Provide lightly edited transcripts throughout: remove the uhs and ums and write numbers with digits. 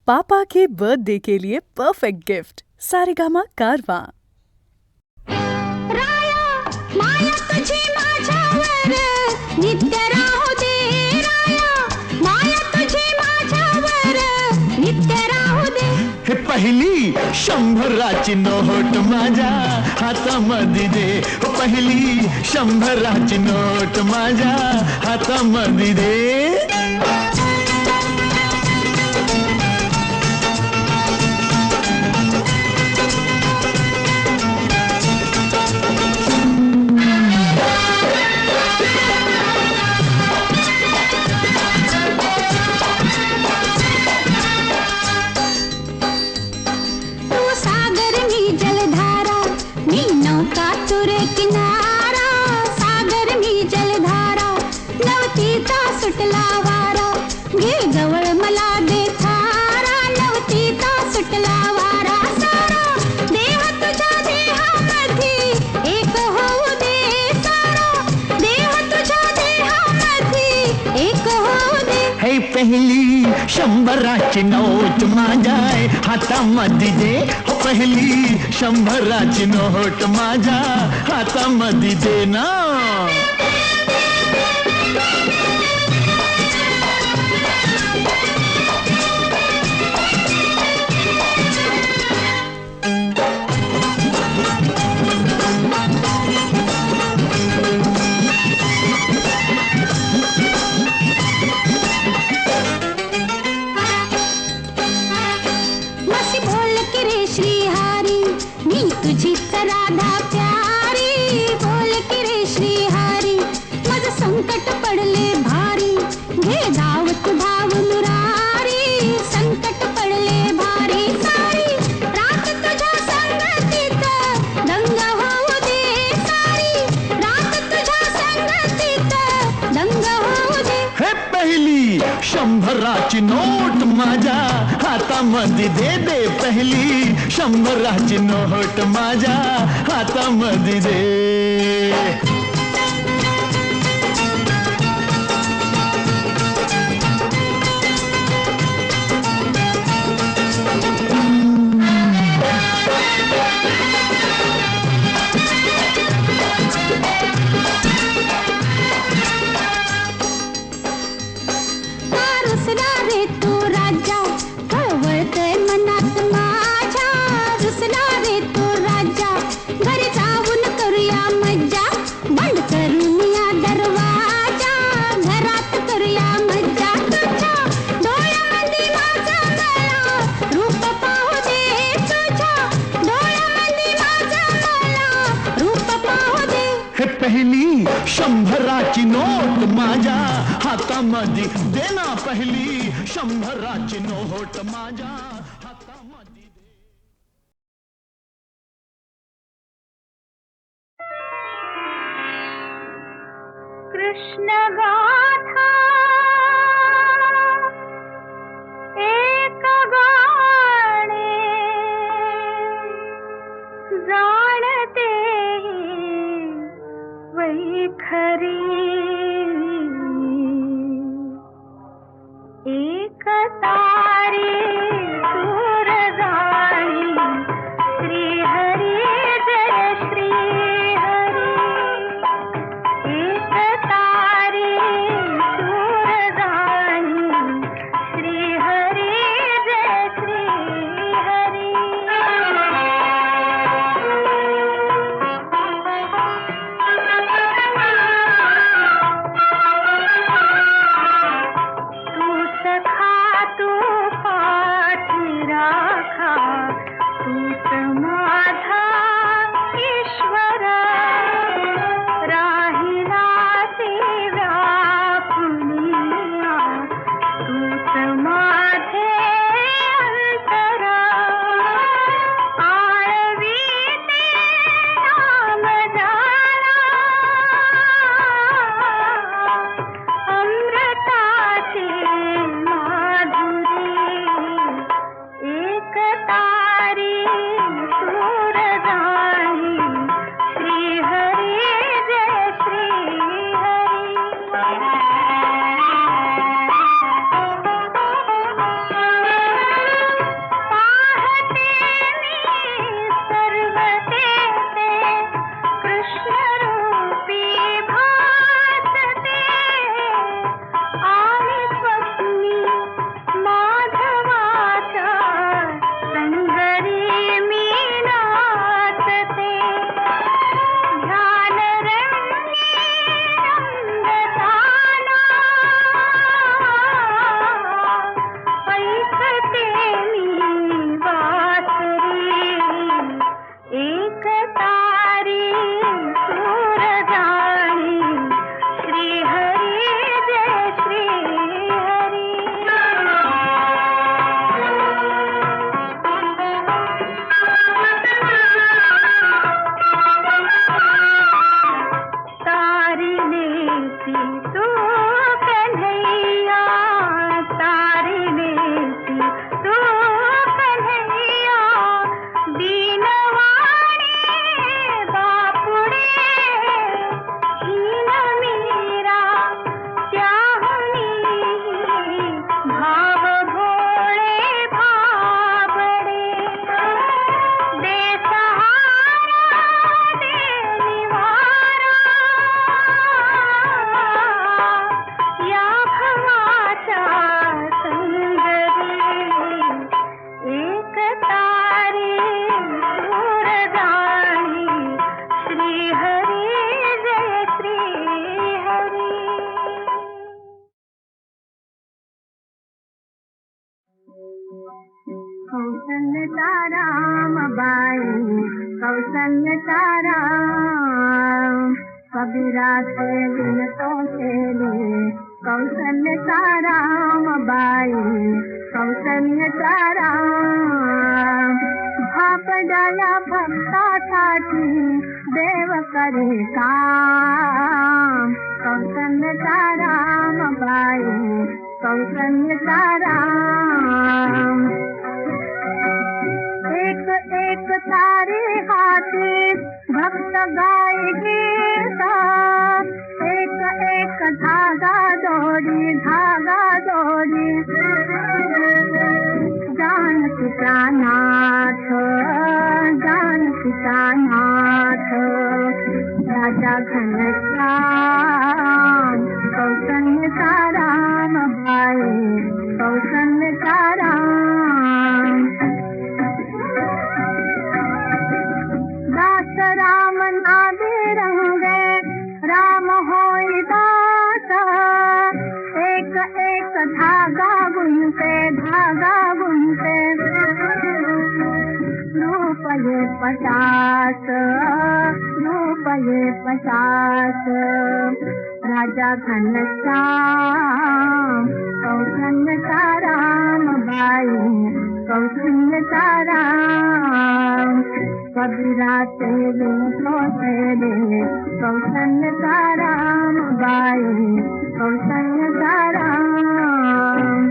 पापा के birthday के लिए perfect gift Saregama कारवा। राया माया तुझी माझ्यावर नित्य राहू दे, राया माया तुझी माझ्यावर नित्य राहू दे। हे पहिली 100ची नोट माझ्या हातामध्ये दे, हो पहिली 100ची नोट माझ्या हातामध्ये दे। सुटला वारा घे जवळ मला दे थारा, नवतीचा सुटला वारा सारा देह तुझ्या देहामध्ये एक होऊ दे, सारा देह तुझ्या देहामध्ये एक होऊ दे। हे पहिली 100ची नोट माझ्या हातामध्ये दे, हो पहिली 100ची नोट माझ्या हातामध्ये दे ना। तुझीच राधा प्यारी बोल की रे श्रीहरी, माझं संकट पडले भारी घे धावत धाव मुरारी, संकट पडले भारी सारी रात तुझ्या संगतीत दंग होऊ दे, सारी रात तुझ्या संगतीत दंग होऊ दे। हे पहिली 100ची नोट माझ्या हातामध्ये दे दे, पहिली 100ची नोट माझ्या हातामध्ये दे। पहिली 100ची नोट माझ्या हातामध्ये दे ना, पहिली 100ची नोट माझ्या हातामध्ये दे। कृष्ण गाथा एक गाणे जाणते वैखरी, एक तारी सूर जाणी श्रीहरी जय श्रीहरी, एक तारी सूर जाणी श्रीहरी जय श्रीहरी। कौशल्यता रामबाई कौशल्यता राम कबीरा से विनतो केले कौशल्यता रामबाई कौशल्यता राम भापडाला भक्तासाठी देव करे काम कौशल्यता रामबाई कौशल्यता राम एक एक तारे हाथी भक्त गाय गीता एक एक धागा जोड़ी जानकी प्राणाथ राजा घनश्याम कौशल्यता रामबाई कौशल्यता राम दास राम नादे रंगे राम होई दास एक एक धागा बुनते रूपये 50 राजा घनश्याम कौशल्यता रामबाई कौशल्यता राम कबीरा तेरे कौशल्यता रामबाई कौशल्यता राम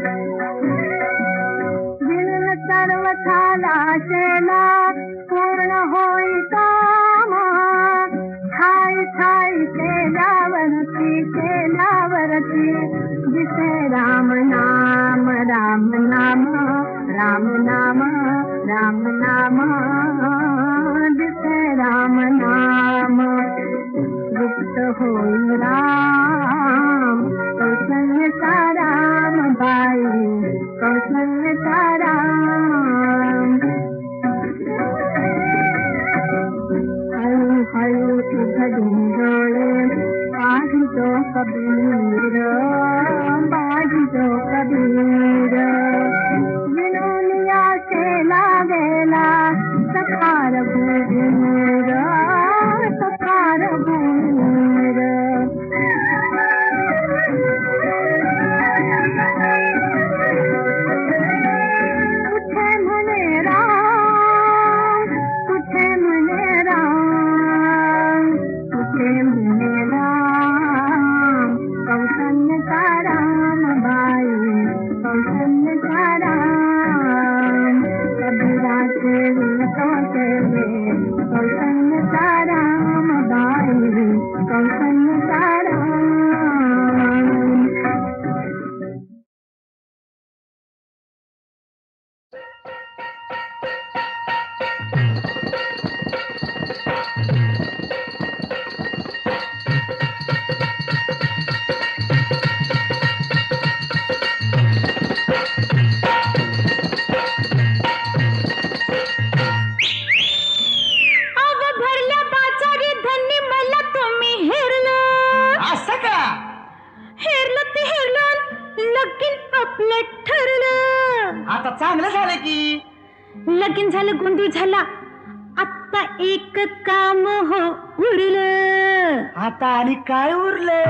जीवन सर्वथा लाशेला पूर्ण होई काम ठाई केल्यावरती दिसे राम नाम दिसे राम नाम गुप्त होई राम कौशल्यता रामबाई कौशल्यता राम हळू उघडून डोळे पाहिजो कबीर विनोनिया केला गेला सकार भूमीर कुठे म्हणे राम कौशल्यता रामबाई कौशल्यता राम कबीरा से विनतो केले कौशल्यता रामबाई कौशल्यता राम आता चांगलं झालं की लगीन झालं गोंधळ झाला आता एक काम हो उरलं आता आणि काय उरले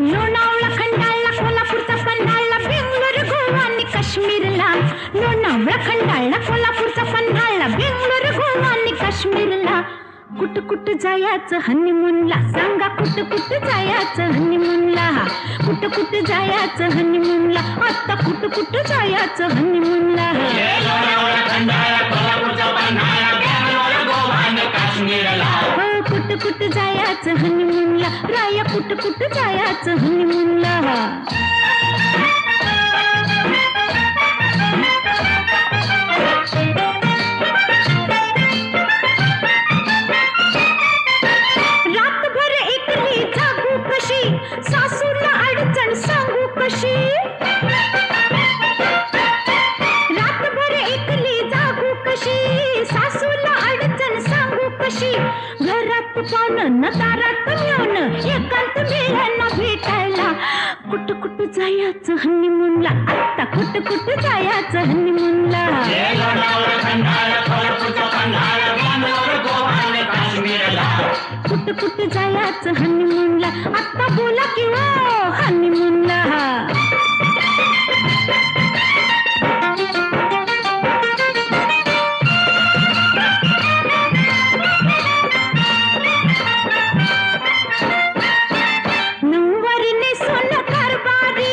लोणावळा खंडाळा कोल्हापूरचा पन्हाळा बेंगलोर गोवा आणि काश्मीरला लोणावळा खंडाळा कोल्हापूरचा पन्हाळा बेंगलोर गोवा आणि काश्मीरला कुठ जायचं हनीमूनला सांगा कुठ जायचं हनीमूनला कुठ जायचं हनीमूनला आता कुठ जायचं हनीमूनला कुठ जायचं हनीमूनला राया कुठ जायचं हनीमूनला सासूला अडचण सांगू कशी रातभर एकली जागू कशी सासूला अडचण सांगू कशी पाहुणं दारात येऊन एकांत वेळांना भेटायला कुठ कुठ जायचं हनीमूनला आता कुठ जायचं हनीमूनला कुठ जायचं हनीमूनला आता बोला की हो हनीमूनला नऊवारीने सोनं कारभारी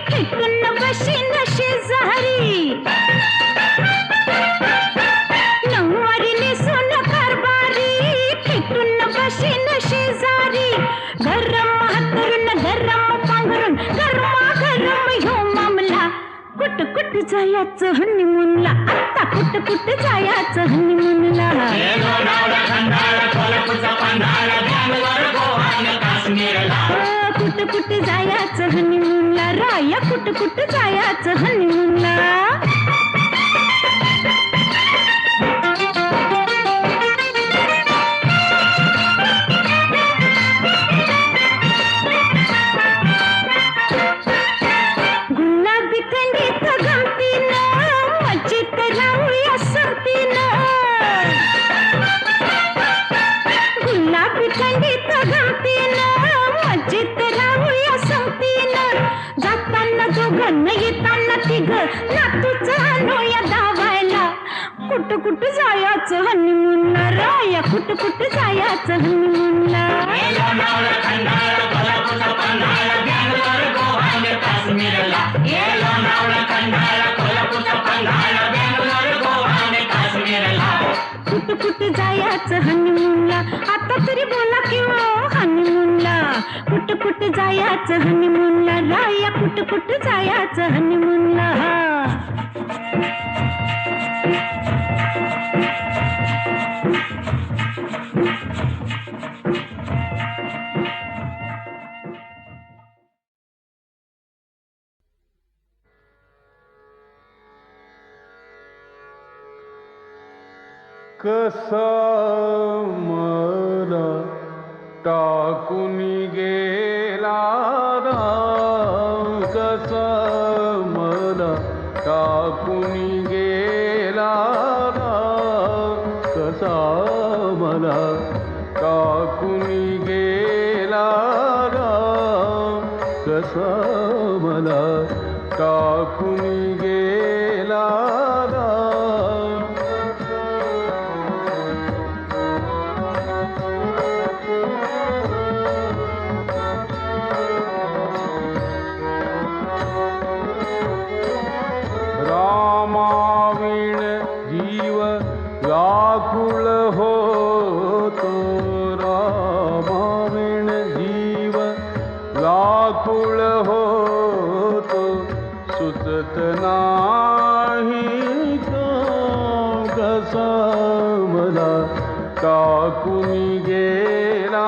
फेकून बशीन शेजारी नऊवारीने सोनं कारभारी फेकून बशीन शेजारी गरम हातरून गरम पांघरून गरमागरम ह्यो मामला कुठ जायचं हनीमूनला आता कुठ जायचं हनीमूनला कुठ जायचं हनीमूनला राया कुठ जायचं हनीमूनला गुलाबी थंडीत गमतीनं मजेत राहूया संगतीनं गुलाबी थंडीत गमतीनं मजेत राहूया संगतीनं जाताना दोघं येताना तिघं नातूचं आणूया धावायला कुठ जायचं हनीमूनला राया कुठ जायचं हनीमूनला कुठ जायचं हनीमूनला आता तरी बोला की हो हनीमूनला कुठ जायचं हनीमूनला राया कुठ जायचं हनीमूनला कसा मला टाकून गेला राम कसा मला टाकून गेला राम कसा मला टाकून गेला राम कसा मला टाकून गेला राम रामाविण जीव व्याकुळ होतो रामाविण जीव व्याकुळ होतो सुचत नाही कसा मला टाकून गेला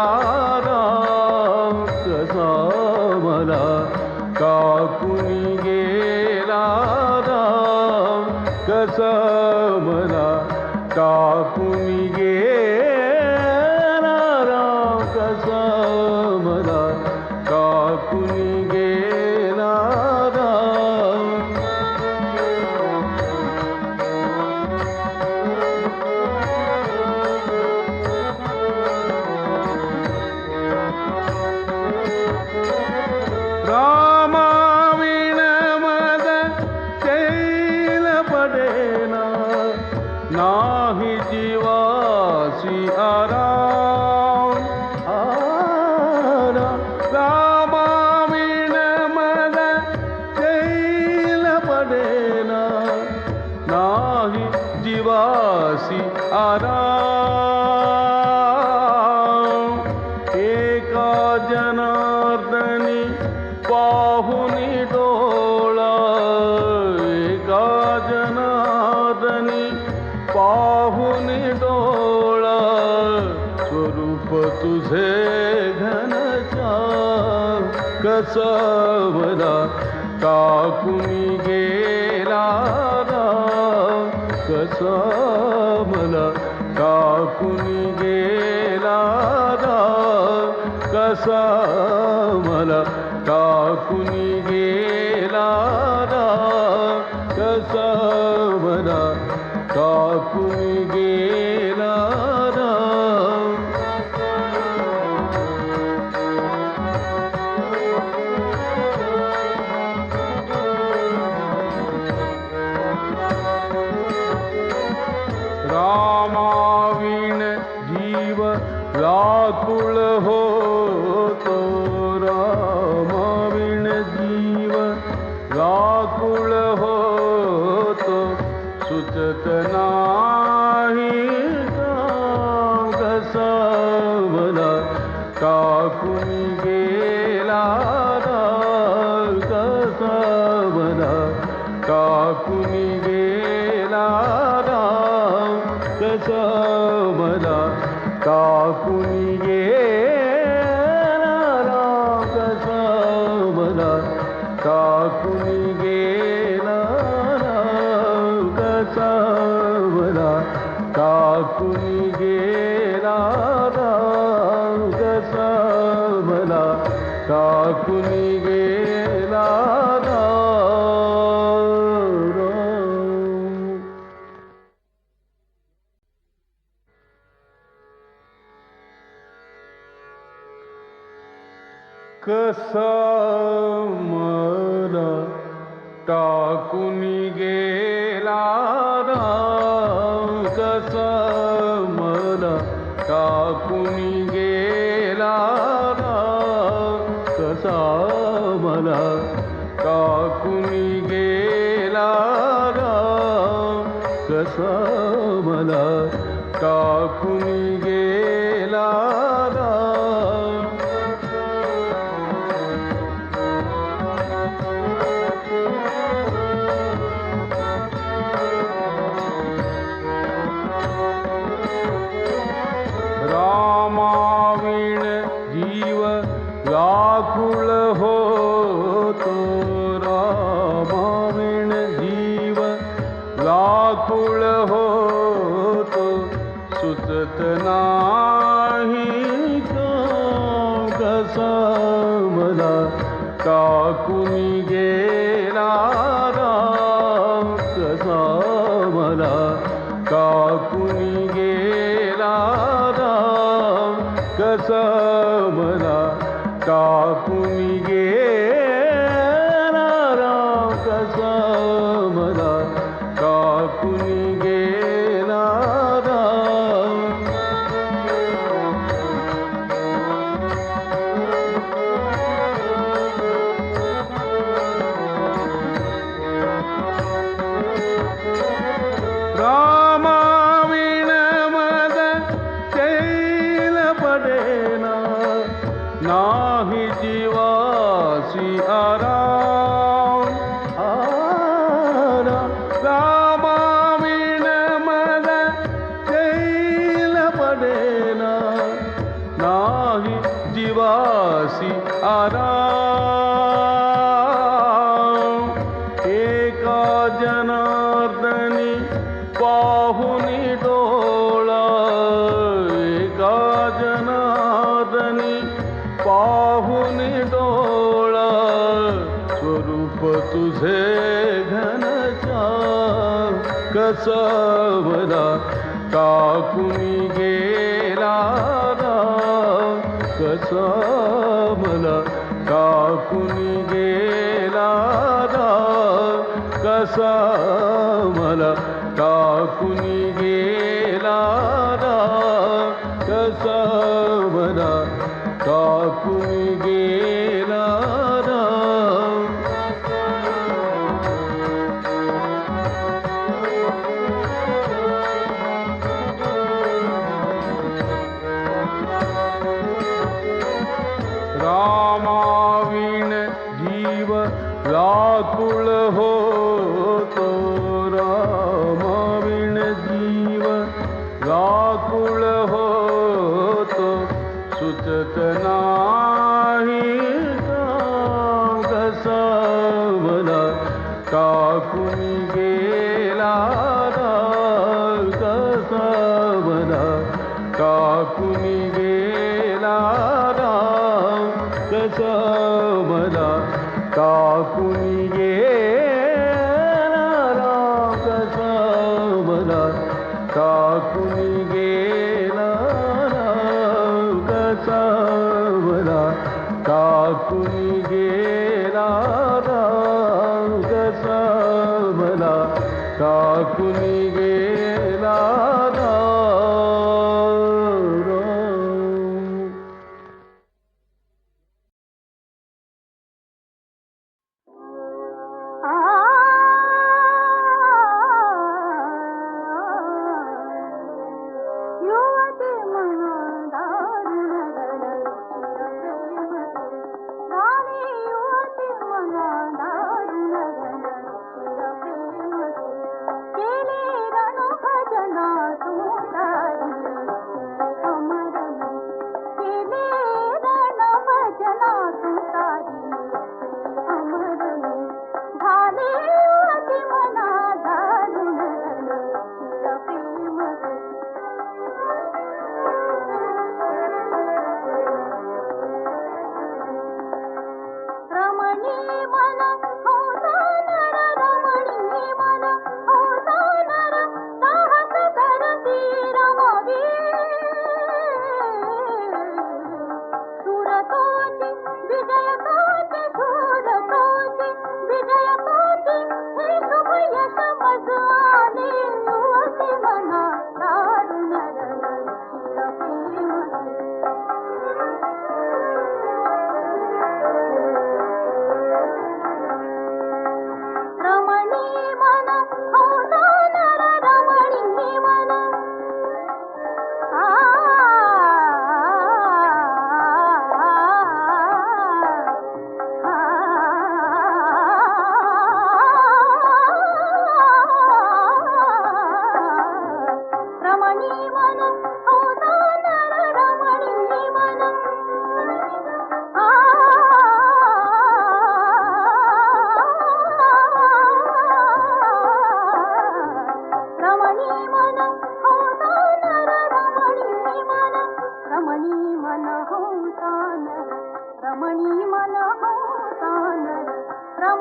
राम कसा मला टाकून गेला राम कसा मला टाकून गेला राम कसा मला टाकून गेला राम रामाविण मद शैल पडेना नाही जीवासी आराम रामाविण मद शैल पडेना नाही जीवासी आराम एका जनार्दनी पाहुनी डोळा एका जनार्दनी पाहुनी डोळा स्वरूप तुझे घनश्याम कसा मला टाकून गेला राम कसा मला टाकून गेला राम कसा मला टाकून गेला मला टाकून गेला राम कसा मला टाकून गेला राम कसा मला टाकून गेला राम कसा मला टाकून गेला राम कसा मला टाकून गेला राम. कसा मला टाकून गेला राम कसा मला टाकून गेला राम कसा मला टाकून गेला राम कसा मला टाकून गेला राम. रामाविण जीव व्याकुळ होतो रामाविण जीव व्याकुळ होतो सुचत नाही कसा मला टाकून गेला राम कसा मला टाकून गेला राम कसा मला टाकून गेला राम कसा मला टाकून गेला राम. रामाविण मद शैल पडेना नाही जीवासी आराम रामाविण मद शैल पडेना नाही जीवासी आराम. एका जनार्दनी पाहुनी डोळा एका जनार्दनी पाहुनी डोळा स्वरूप तुझे घनश्याम कसा मला टाकून गेला राम कसा मला टाकून गेला राम कसा मला टाकून गेला राम कसा मला टाकून गेला राम. रामाविण जीव व्याकुळ होतो रामाविण जीव व्याकुळ होतो सुचत नाही कसा मला टाकून गेला राम कसा मला टाकून गेला राम कसा मला टाकून गेला राम कसा मला टाकून गेला राम कसा मला टाकून गेला राम कसा मला टाकून गेला राम. युवती मनादारुणगड चिरप्रेमते, राणी युवती मनादारुणगड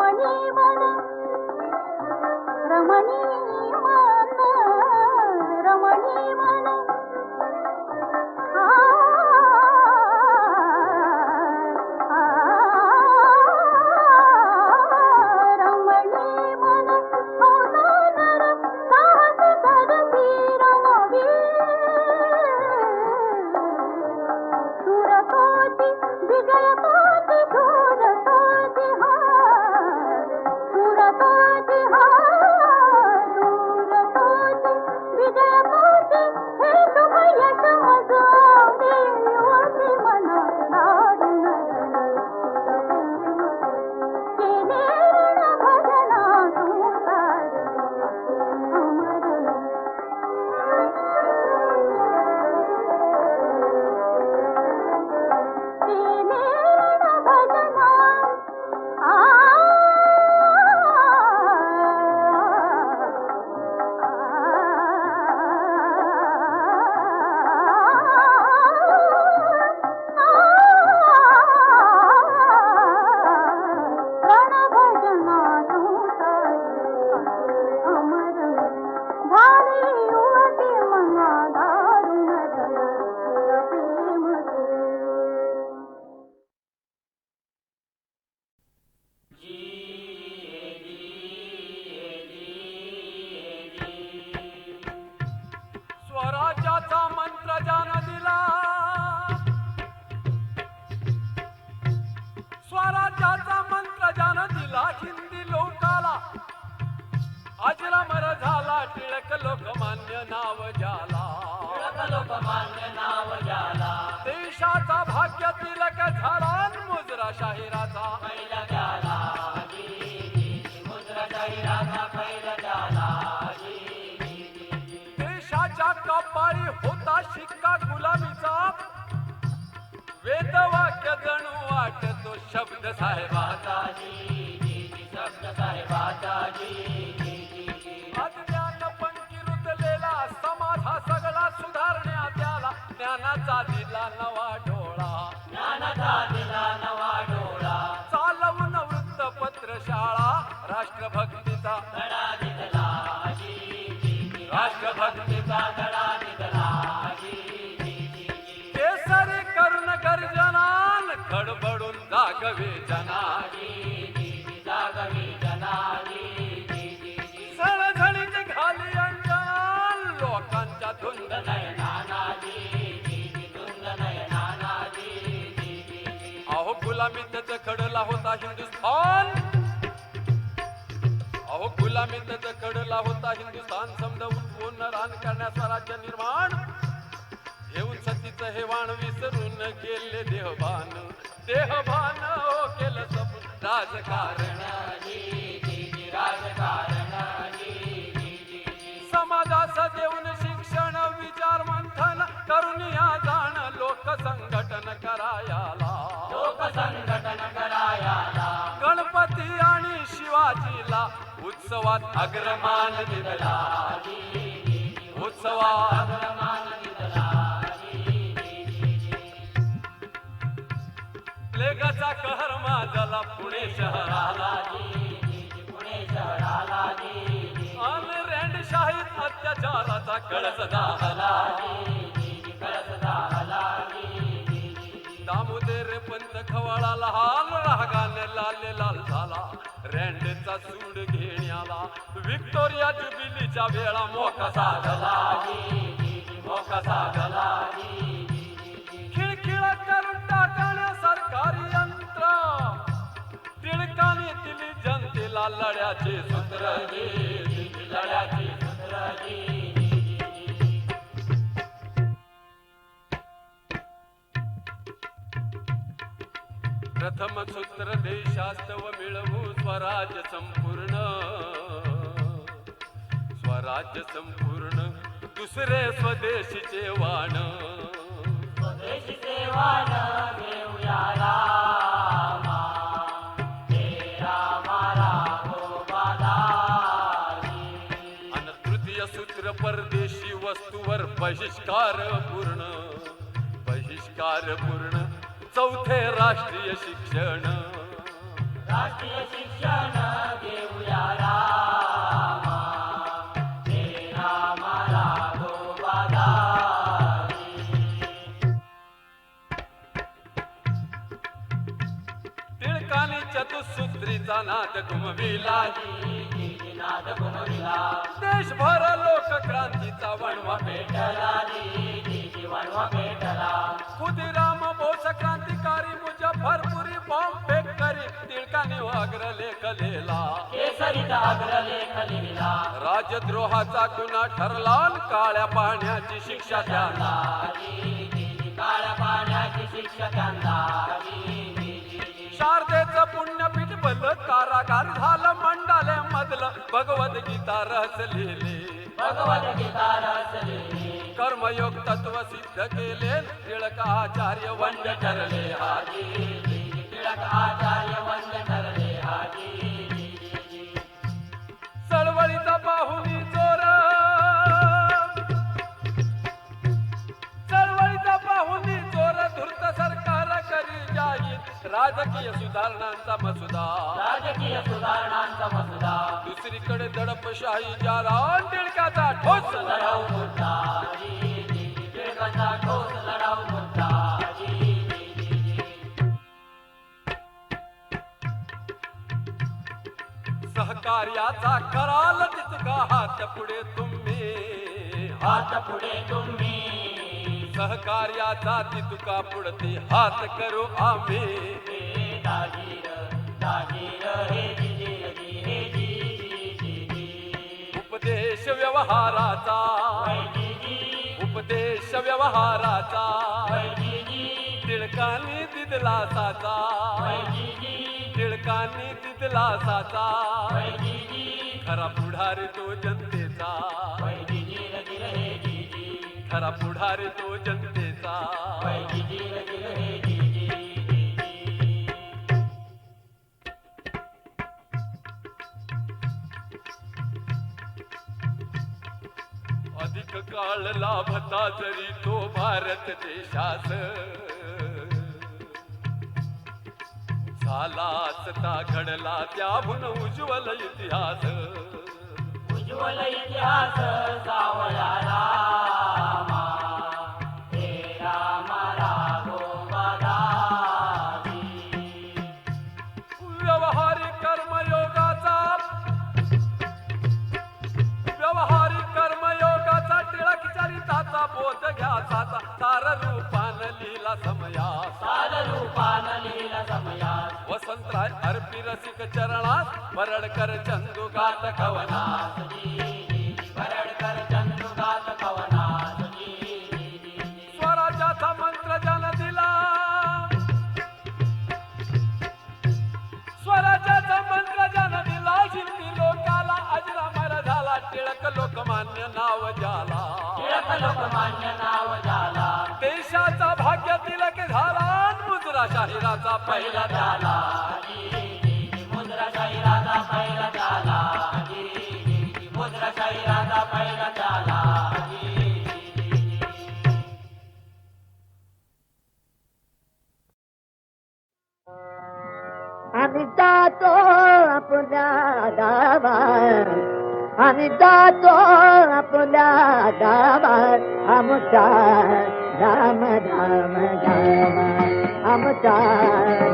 रमणी मन रमणी मन रमणी मन रमणी मन होणार साहस करती रमवी सुरतोची विजयतोची सुरतोची हार सुरतोची हार सुरतोची विजयतोची हे शुभ यश मजो देवती मना दारुण केले रण भजना तुकार अमर केले रण भजना रणभजना अमर झाली युवती मना दारुण प्रेम स्वराज्याचा मंत्र ज्यानं दिला स्वराज्याचा मंत्र ज्यानं दिला हिंदी लोकाला अजरामर झाला टिळक लोकमान्य नाव ज्याला देशाचा भाग्य तिलक झाला मुजरा शाहिराचा देशाच्या कपाळी होता शिक्का गुलामीचा वेदवाक्य जणू वाटतो शब्द साहेबाचा अज्ञान पंखी रुतलेला समाज हा सगळा सुधारण्यात आला ज्ञानाचा दिला नवा डोळा चालवून वृत्तपत्र शाळा राष्ट्रभक्तीचा राष्ट्रभक्तीचा केसरी करून गर्जनान खडबडून जागवे जना सळझळीत घाली अंजन लोकांच्या धुंद अहो गुलामीतच खडला होता हिंदुस्थान अहो गुलामीतच खडला होता हिंदुस्थान समजा उठवून रान करण्यास स्वराज्य निर्माण घेऊन सतीचं हे वाण विसरून गेले देहभान हो केलं सपून राजकारण समाजास देऊन शिक्षण विचार मंथन करून या जाण लोकसंघटन करायाला गणपती आणि शिवाजीला उत्सवात अग्रमान दिला उत्सवात प्लेगाचा कहर माजला पुणे शहराला आणि रँडशाहीत अत्याचाराचा कळस दाहला दामोदर पंत खवाळाला हाल रागाने लाल लाल झाला रँडचा सूड घेण्याला व्हिक्टोरिया जुबिलीच्या वेळा मोका सागला खिळखिळ करून टाकण्या सरकारी यंत्र टिळकाने दिली जनतेला लढ्याचे सूत्र प्रथम सूत्र देशास्तव मिळवू स्वराज्य संपूर्ण दुसरे स्वदेशीचे वाण अन तृतीय सूत्र परदेशी वस्तूवर बहिष्कार पूर्ण चौथे राष्ट्रीय शिक्षण टिळकाने चतुसूत्रीचा नाद घुमविला, देशभर लोक क्रांतीचा वणवा पेटला. खुदिराम बोस क्रांतिकारी मुजफ्फरपुरी बॉम्ब फेक करी टिळकाने अग्रलेख लिहिला. राजद्रोहाचा गुन्हा ठरला न काळ्या पाण्याची शिक्षा त्यांना. शारदेचं पुण्यपीठ भलं कारागार झालं मंडाले मधलं भगवद्गीता रहस्य लिहिले. कर्मयोग तत्व सिद्ध केले टिळक आचार्य वंद्य ठरले हाजी. चळवळीचा पाहुणी जोर, चळवळीचा पाहुणी जोर धूर्त सरकार करी जाहीर राजकीय सुधारणांचा मसुदा. दुसरीकडे दडपशाहीच्या रान टिळकाचा ठोस लढाऊ मुद्दा. सहकार्याचा कराल तितका हात पुढे तुम्ही. सहकार्याचा तितका पुढते हात करू आम्ही. उपदेश व्यवहाराचा टिळकांनी दिदला साचा. टिळकांनी दिदला साचा. खरा पुढारी तो जनतेचा. खरा पुढारी तो जनतेचा. अधिक काळ लाभता जरी तो भारत देशास झाला असता घडला त्याहून उज्ज्वल इतिहास. सावळा रामा, हे राम राघोबा दाजी. व्यवहारिक कर्मयोगाचा टिळक चरिताचा बोध घ्या साचा. सार रूपान लीला समयास वसंतराय अर्पी रसिक चरणास परडकर चंदुगात कवनास. स्वराज्याचा मंत्र जन दिला. स्वराज्याचा मंत्र जन दिला. शिल्पी लोकाला अजरामर झाला. टिळक लोकमान्य नाव जाला. देशाचा भाग्य तिलक झाला. मुद्रा शाहिराचा पहिला झाला. आम्ही जातो आपल्या गावात. आम्ही जातो आपल्या गावात. आमचा राम राम राम. आमचा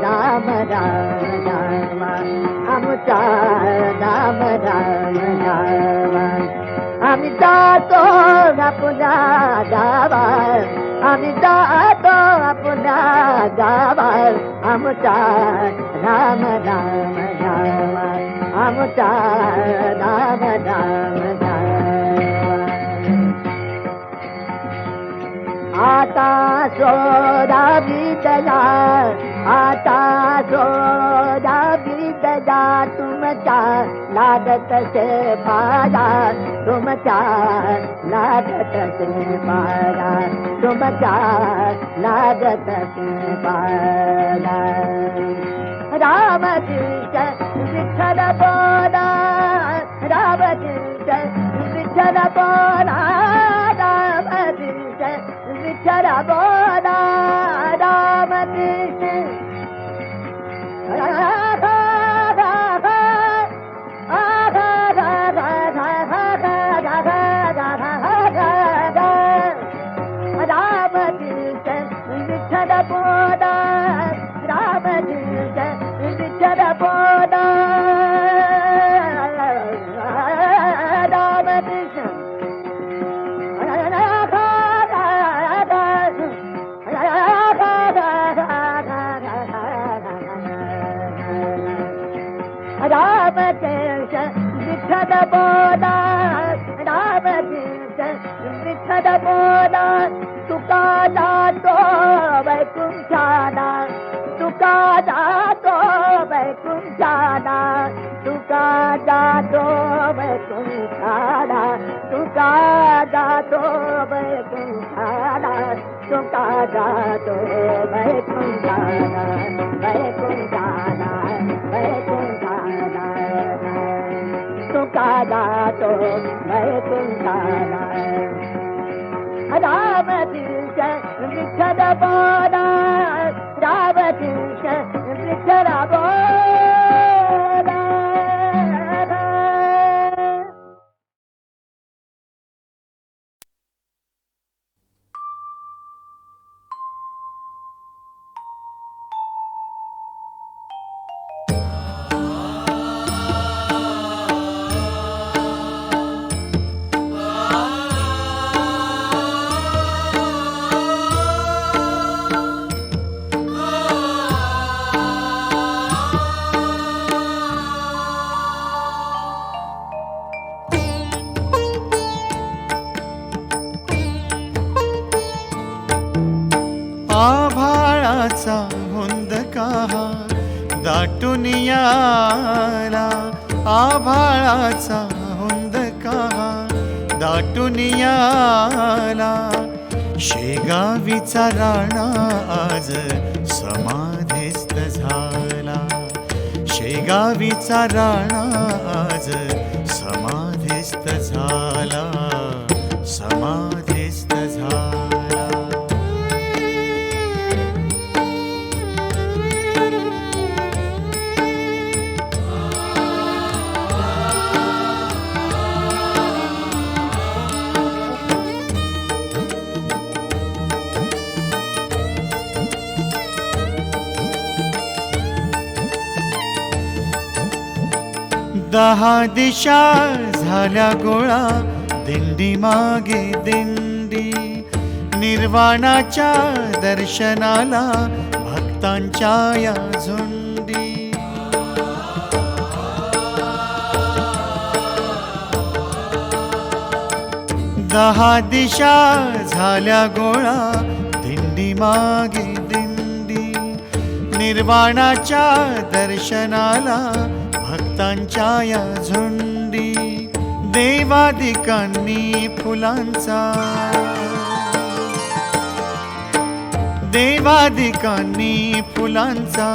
राम राम राम. आमचा राम राम राम. आम्ही जातो आपल्या गावात. आम्ही जातो आपल्या गावात. आमचा राम राम राम. आमचा राम राम राम. आता सोदा बीतला. आता सोदा बीतला. तुमच्या लागत से पाया. तुमच्या लागत से पाया. तुमच्या लागत से पाया. राम कृष्ण विठ्ठल बोला. राम कृष्ण विठ्ठल बोला. राम कृष्ण विठ्ठल बोला. राम कृष्ण राधा रामकृष्ण विठ्ठल बोला, रामकृष्ण विठ्ठल बोला, तुका जातो वैकुंठाला, तुका जातो वैकुंठाला, तुका जातो वैकुंठाला, तुका जातो वैकुंठाला, तुका जातो वैकुंठाला, वैकुंठाला, वैकुंठाला, तुका जातो वैकुंठाला. रामकृष्ण विठ्ठल बोला, रामकृष्ण विठ्ठल बोला. आभाळाचा हुंदका दाटून याला, आभाळाचा हुंदका दाटून याला, शेगावीचा राणा आज समाधीस्थ झाला, शेगावीचा राणा आज समाधीस्थ झाला, समाधीस्थ झाला. दहा दिशा झाल्या गोळा, दिंडी मागे दिंडी, निर्वाणाच्या दर्शनाला भक्तांच्या या झुंडी. दहा दिशा झाल्या गोळा, दिंडी मागे दिंडी, निर्वाणाच्या दर्शनाला भक्तांच्या या झुंडी. देवादिकांनी फुलांचा, देवादिकांनी फुलांचा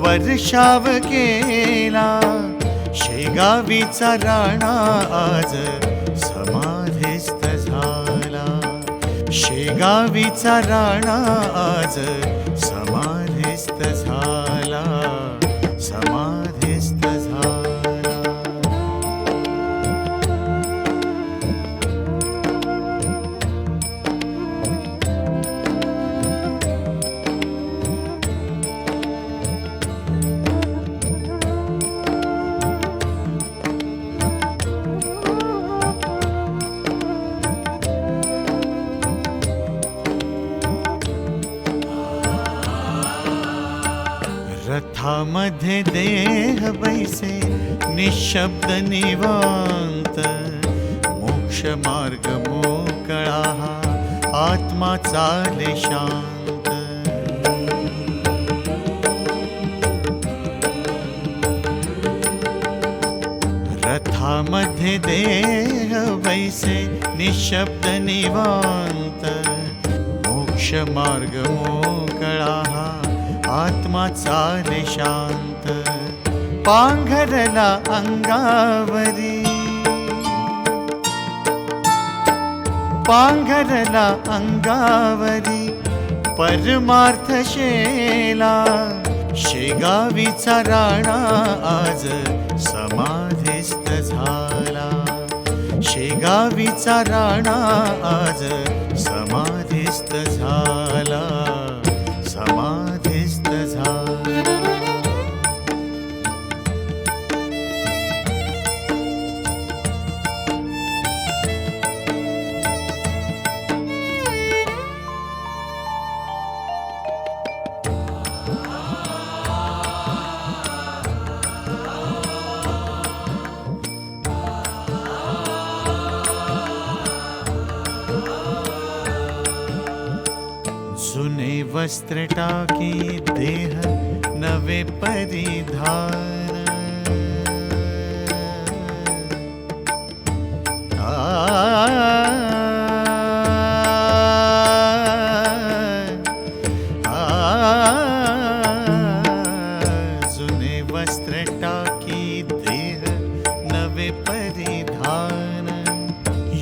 वर्षाव केला, शेगावीचा राणा आज समाधीस्थ झाला, शेगावीचा राणा आज समाधीस्थ झाला, समाधीस्थ झाला. रथामध्ये देह बैसे निशब्द निवांत, मोक्ष मार्ग मोकळा आत्मा चाले शांत. रथामध्ये देह बैसे निशब्द निवांत, मोक्ष मार्ग मोकळा आत्मा चाले शांत. पांघरला अंगावरी, पांघरला अंगावरी परमार्थ शेला, शेगावीचा राणा आज समाधीस्थ झाला, शेगावीचा राणा आज समाधीस्थ झाला, समाधीस्थ झाला. वस्त्र टाकी देह नवे परिधान जुने वस्त्र टाकी देह नवे परिधान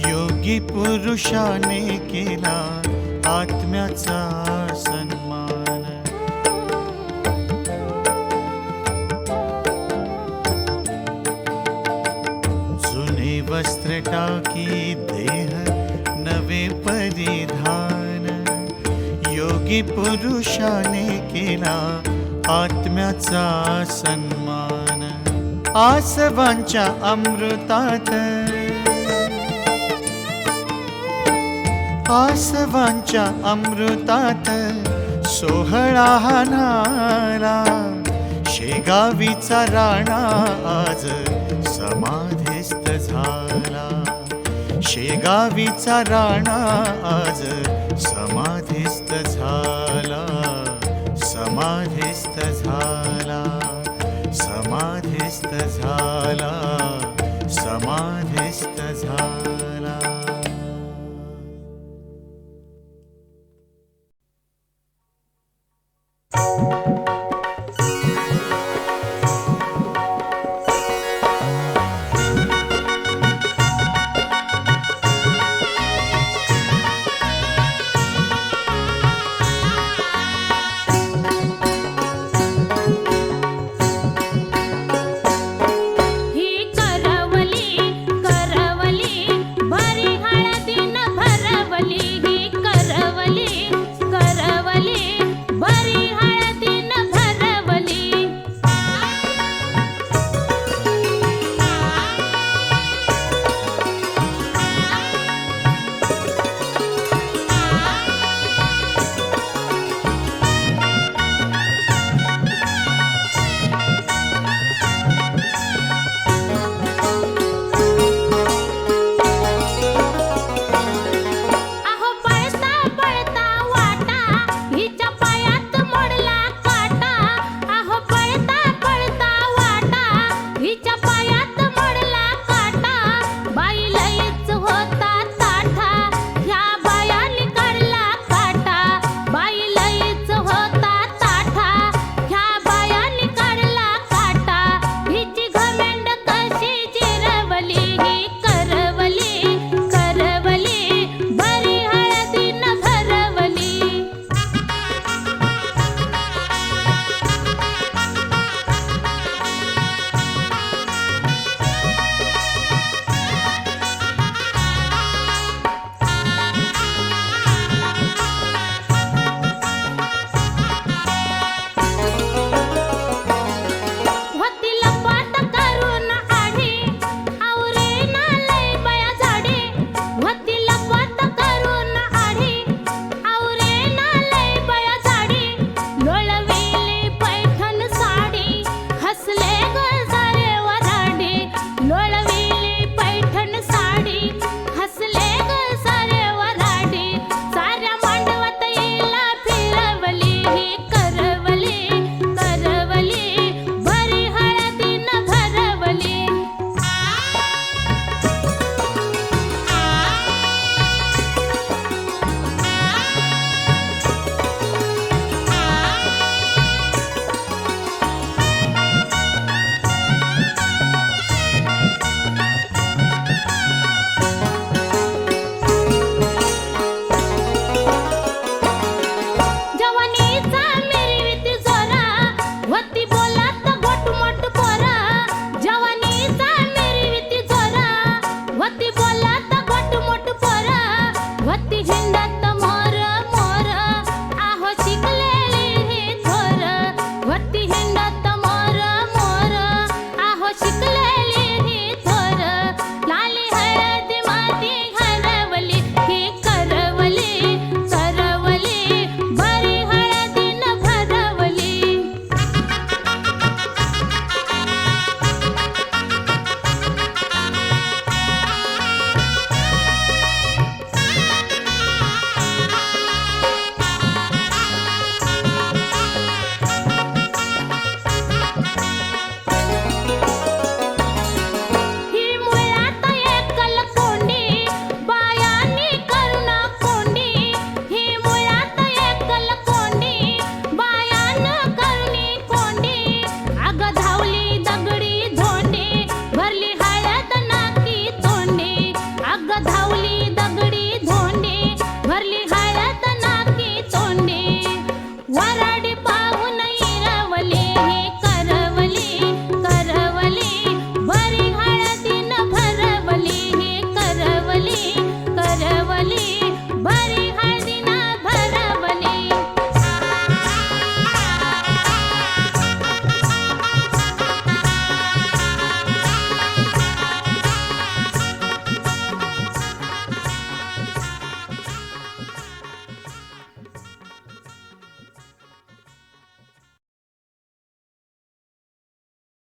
योगी पुरुषाने केला आत्म्याचा सन्मान जुने वस्त्र टाकी देह नवे परिधान योगी पुरुषाने केला आत्म्याचा सन्मान आसवांच्या अमृतात आसवांच्या अमृतात सोहळा हा नाला शेगावीचा राणा आज समाधिस्थ झाला शेगावीचा राणा आज समाधिस्थ झाला समाधिस्थ झाला समाधिस्थ झाला समाधिस्थ झाला